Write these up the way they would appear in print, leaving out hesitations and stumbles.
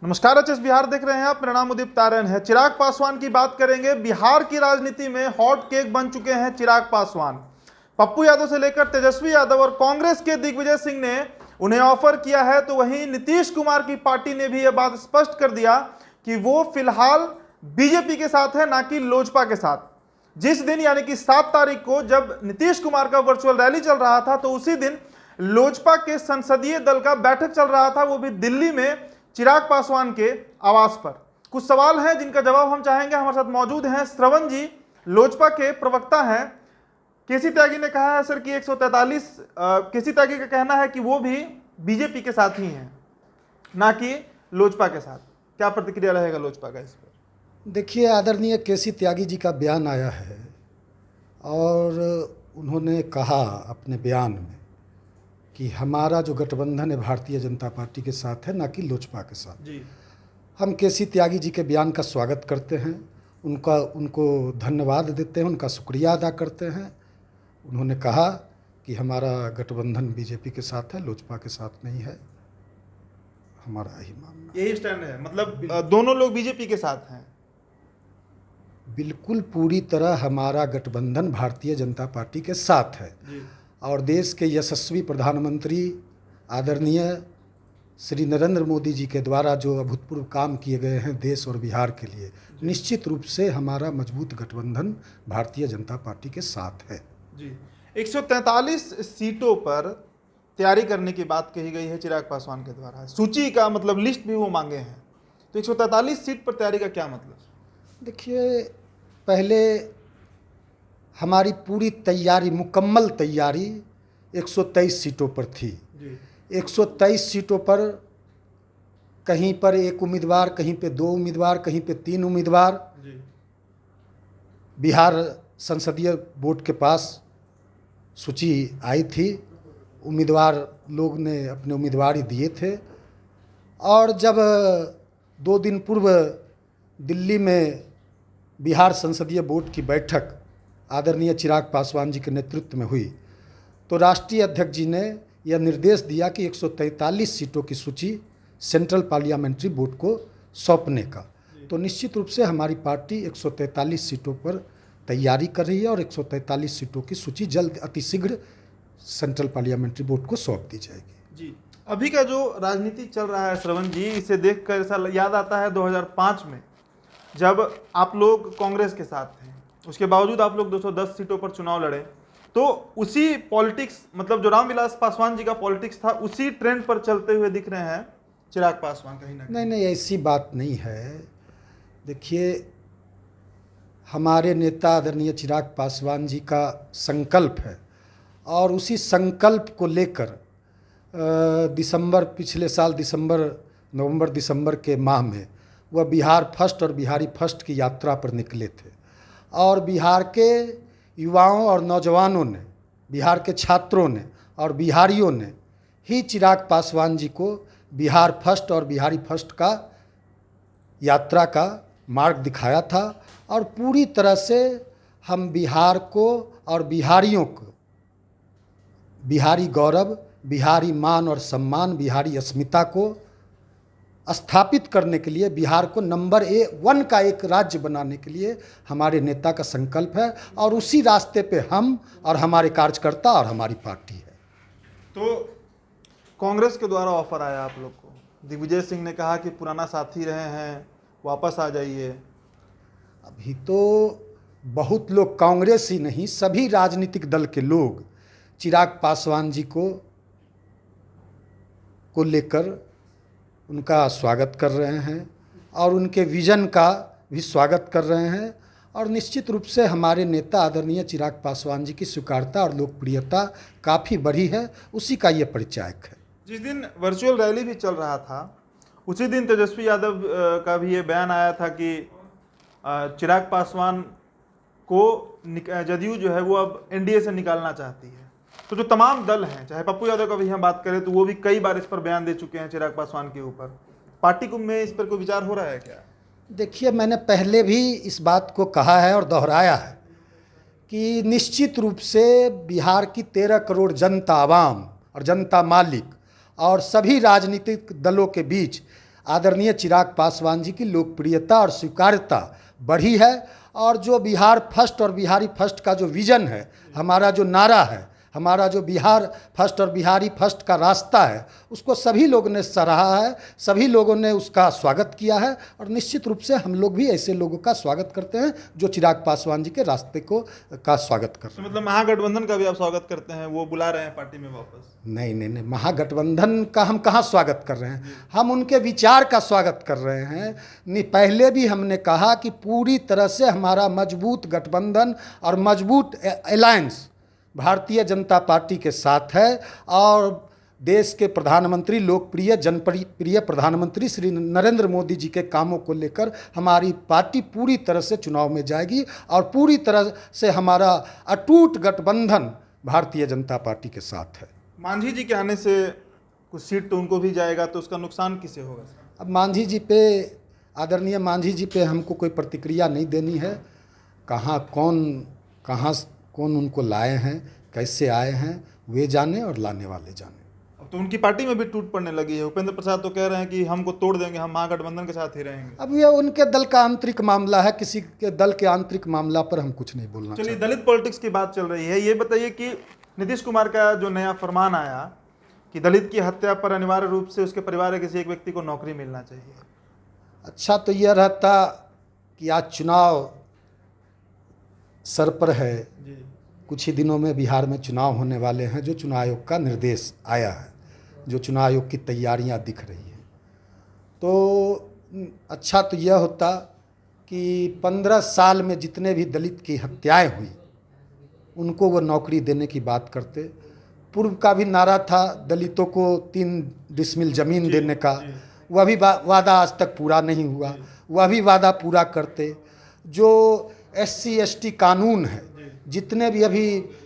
नमस्कार, एचएस बिहार देख रहे हैं आप। मेरा नाम उदित तारण है। चिराग पासवान की बात करेंगे। बिहार की राजनीति में हॉट केक बन चुके हैं चिराग पासवान। पप्पू यादव से लेकर तेजस्वी यादव और कांग्रेस के दिग्विजय सिंह ने उन्हें ऑफर किया है, तो वहीं नीतीश कुमार की पार्टी ने भी यह बात स्पष्ट कर दिया कि वो फिलहाल बीजेपी के साथ है, ना कि लोजपा के साथ। जिस दिन यानी कि 7 तारीख को जब नीतीश कुमार का वर्चुअल रैली चल रहा था, तो उसी दिन लोजपा के संसदीय दल का बैठक चल रहा था, वो भी दिल्ली में चिराग पासवान के आवास पर। कुछ सवाल हैं जिनका जवाब हम चाहेंगे। हमारे साथ मौजूद हैं श्रवण जी, लोजपा के प्रवक्ता हैं। केसी त्यागी ने कहा है सर कि 143 केसी त्यागी का कहना है कि वो भी बीजेपी के साथ ही हैं, ना कि लोजपा के साथ। क्या प्रतिक्रिया रहेगा लोजपा का इस पर? देखिए, आदरणीय केसी त्यागी जी का बयान आया है और उन्होंने कहा अपने बयान में कि हमारा जो गठबंधन है भारतीय जनता पार्टी के साथ है, ना कि लोजपा के साथ जी। हम केसी त्यागी जी के बयान का स्वागत करते हैं, उनको धन्यवाद देते हैं, उनका शुक्रिया अदा करते हैं। उन्होंने कहा कि हमारा गठबंधन बीजेपी के साथ है, लोजपा के साथ नहीं है। हमारा यही मानना, यही स्टैंड है, मतलब दोनों लोग बीजेपी के साथ हैं। बिल्कुल पूरी तरह हमारा गठबंधन भारतीय जनता पार्टी के साथ है जी। और देश के यशस्वी प्रधानमंत्री आदरणीय श्री नरेंद्र मोदी जी के द्वारा जो अभूतपूर्व काम किए गए हैं देश और बिहार के लिए, निश्चित रूप से हमारा मजबूत गठबंधन भारतीय जनता पार्टी के साथ है। जी। 143 सीटों पर तैयारी करने की बात कही गई है चिराग पासवान के द्वारा। सूची का मतलब लिस्ट भी वो मांगे हैं, तो 143 सीट पर तैयारी का क्या मतलब? देखिए, पहले हमारी पूरी तैयारी, मुकम्मल तैयारी 123 सीटों पर थी। जी। 123 सीटों पर कहीं पर एक उम्मीदवार, कहीं पे 2 उम्मीदवार, कहीं पे 3 उम्मीदवार। जी। बिहार संसदीय बोर्ड के पास सूची आई थी, उम्मीदवार लोग ने अपने उम्मीदवार ही दिए थे। और जब 2 दिन पूर्व दिल्ली में बिहार संसदीय बोर्ड की बैठक आदरणीय चिराग पासवान जी के नेतृत्व में हुई, तो राष्ट्रीय अध्यक्ष जी ने यह निर्देश दिया कि 143 सीटों की सूची सेंट्रल पार्लियामेंट्री बोर्ड को सौंपने का। तो निश्चित रूप से हमारी पार्टी 143 सीटों पर तैयारी कर रही है और 143 सीटों की सूची जल्द अतिशीघ्र सेंट्रल पार्लियामेंट्री बोर्ड को सौंप दी जाएगी। जी। अभी का जो राजनीति चल रहा है श्रवण जी, इसे देखकर ऐसा याद आता है 2005 में जब आप लोग कांग्रेस के साथ थे, उसके बावजूद आप लोग 210 सीटों पर चुनाव लड़े। तो उसी पॉलिटिक्स, मतलब जो रामविलास पासवान जी का पॉलिटिक्स था, उसी ट्रेंड पर चलते हुए दिख रहे हैं चिराग पासवान कहीं ना कहीं। नहीं, ऐसी बात नहीं है। देखिए, हमारे नेता आदरणीय चिराग पासवान जी का संकल्प है और उसी संकल्प को लेकर पिछले साल नवंबर दिसंबर के माह में वह बिहार फर्स्ट और बिहारी फर्स्ट की यात्रा पर निकले थे और बिहार के युवाओं और नौजवानों ने, बिहार के छात्रों ने और बिहारियों ने ही चिराग पासवान जी को बिहार फर्स्ट और बिहारी फर्स्ट का यात्रा का मार्ग दिखाया था। और पूरी तरह से हम बिहार को और बिहारियों को बिहारी गौरव, बिहारी मान और सम्मान, बिहारी अस्मिता को स्थापित करने के लिए, बिहार को नंबर 1 का एक राज्य बनाने के लिए हमारे नेता का संकल्प है और उसी रास्ते पे हम और हमारे कार्यकर्ता और हमारी पार्टी है। तो कांग्रेस के द्वारा ऑफर आया आप लोग को, दिग्विजय सिंह ने कहा कि पुराना साथी रहे हैं, वापस आ जाइए। अभी तो बहुत लोग, कांग्रेस ही नहीं सभी राजनीतिक दल के लोग चिराग पासवान जी को लेकर उनका स्वागत कर रहे हैं और उनके विजन का भी स्वागत कर रहे हैं। और निश्चित रूप से हमारे नेता आदरणीय चिराग पासवान जी की स्वीकार्यता और लोकप्रियता काफ़ी बढ़ी है, उसी का ये परिचायक है। जिस दिन वर्चुअल रैली भी चल रहा था, उसी दिन तेजस्वी यादव का भी ये बयान आया था कि चिराग पासवान को जदयू जो है वो अब एनडीए से निकालना चाहती है। तो जो तमाम दल हैं, चाहे पप्पू यादव का भी हम बात करें, तो वो भी कई बार इस पर बयान दे चुके हैं चिराग पासवान के ऊपर। पार्टी में इस पर कोई विचार हो रहा है क्या? देखिए, मैंने पहले भी इस बात को कहा है और दोहराया है कि निश्चित रूप से बिहार की 13 करोड़ जनता, आवाम और जनता मालिक और सभी राजनीतिक दलों के बीच आदरणीय चिराग पासवान जी की लोकप्रियता और स्वीकार्यता बढ़ी है। और जो बिहार फर्स्ट और बिहारी फर्स्ट का जो विज़न है, हमारा जो नारा है, हमारा जो बिहार फर्स्ट और बिहारी फर्स्ट का रास्ता है, उसको सभी लोगों ने सराहा है, सभी लोगों ने उसका स्वागत किया है। और निश्चित रूप से हम लोग भी ऐसे लोगों का स्वागत करते हैं जो चिराग पासवान जी के रास्ते का स्वागत कर रहे हैं। मतलब महागठबंधन का भी आप स्वागत करते हैं, वो बुला रहे हैं पार्टी में वापस? नहीं, महागठबंधन का हम कहाँ स्वागत कर रहे हैं, हम उनके विचार का स्वागत कर रहे हैं। नहीं, पहले भी हमने कहा कि पूरी तरह से हमारा मजबूत गठबंधन और मजबूत अलायंस भारतीय जनता पार्टी के साथ है। और देश के प्रधानमंत्री, लोकप्रिय जनप्रिय प्रधानमंत्री श्री नरेंद्र मोदी जी के कामों को लेकर हमारी पार्टी पूरी तरह से चुनाव में जाएगी और पूरी तरह से हमारा अटूट गठबंधन भारतीय जनता पार्टी के साथ है। मांझी जी के आने से कुछ सीट तो उनको भी जाएगा, तो उसका नुकसान किसे होगा? अब मांझी जी पे, आदरणीय मांझी जी पे हमको कोई प्रतिक्रिया नहीं देनी है। कहाँ कौन उनको लाए हैं, कैसे आए हैं, वे जाने और लाने वाले जाने। अब तो उनकी पार्टी में भी टूट पड़ने लगी है। उपेंद्र प्रसाद तो कह रहे हैं कि हमको तोड़ देंगे, हम महागठबंधन के साथ ही रहेंगे। अब ये उनके दल का आंतरिक मामला है, किसी के दल के आंतरिक मामला पर हम कुछ नहीं बोलना। चलिए, दलित पॉलिटिक्स की बात चल रही है, ये बताइए कि नीतीश कुमार का जो नया फरमान आया कि दलित की हत्या पर अनिवार्य रूप से उसके परिवार के किसी एक व्यक्ति को नौकरी मिलना चाहिए। अच्छा, तो यह रहता कि आज चुनाव सर पर है, जी, कुछ ही दिनों में बिहार में चुनाव होने वाले हैं, जो चुनाव आयोग का निर्देश आया है, जो चुनाव आयोग की तैयारियां दिख रही हैं। तो अच्छा तो यह होता कि 15 साल में जितने भी दलित की हत्याएं हुई उनको वो नौकरी देने की बात करते। पूर्व का भी नारा था दलितों को 3 डिसमिल ज़मीन देने का, वह भी वादा आज तक पूरा नहीं हुआ, वह भी वादा पूरा करते। जो SC ST कानून है, जितने भी अभी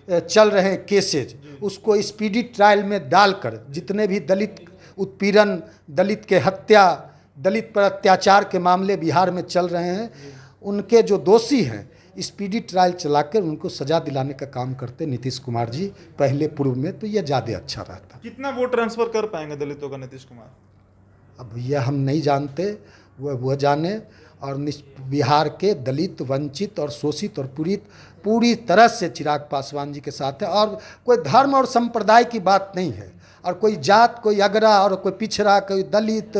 चल रहे हैं केसेज, उसको स्पीडी ट्रायल में डालकर जितने भी दलित उत्पीड़न, दलित के हत्या, दलित पर अत्याचार के मामले बिहार में चल रहे हैं, उनके जो दोषी हैं स्पीडी ट्रायल चलाकर उनको सजा दिलाने का काम करते नीतीश कुमार जी पहले पूर्व में, तो यह ज़्यादा अच्छा रहता। कितना वोट ट्रांसफर कर पाएंगे दलितों का नीतीश कुमार? अब यह हम नहीं जानते, वह जाने। और बिहार के दलित, वंचित और शोषित और पूरी तरह से चिराग पासवान जी के साथ है। और कोई धर्म और संप्रदाय की बात नहीं है, और कोई जात, कोई अगरा और कोई पिछड़ा, कोई दलित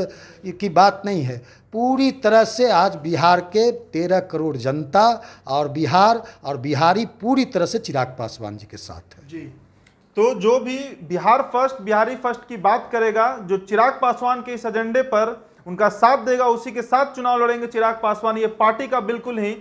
की बात नहीं है। पूरी तरह से आज बिहार के 13 करोड़ जनता और बिहार और बिहारी पूरी तरह से चिराग पासवान जी के साथ है। जी, तो जो भी बिहार फर्स्ट, बिहारी फर्स्ट की बात करेगा, जो चिराग पासवान के इस एजेंडे पर उनका साथ देगा, उसी के साथ चुनाव लड़ेंगे चिराग पासवान। ये पार्टी का बिल्कुल ही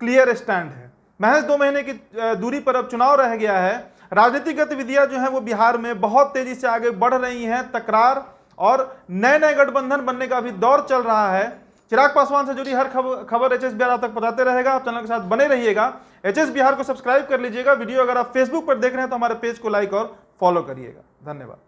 क्लियर स्टैंड है। महज 2 महीने की दूरी पर अब चुनाव रह गया है। राजनीतिक गतिविधियां जो है वो बिहार में बहुत तेजी से आगे बढ़ रही हैं। तकरार और नए गठबंधन बनने का भी दौर चल रहा है। चिराग पासवान से जुड़ी हर खबर HS बिहार आप तक पहुंचाते रहेगा। आप चैनल के साथ बने रहिएगा। HS बिहार को सब्सक्राइब कर लीजिएगा। वीडियो अगर आप फेसबुक पर देख रहे हैं तो हमारे पेज को लाइक और फॉलो करिएगा। धन्यवाद।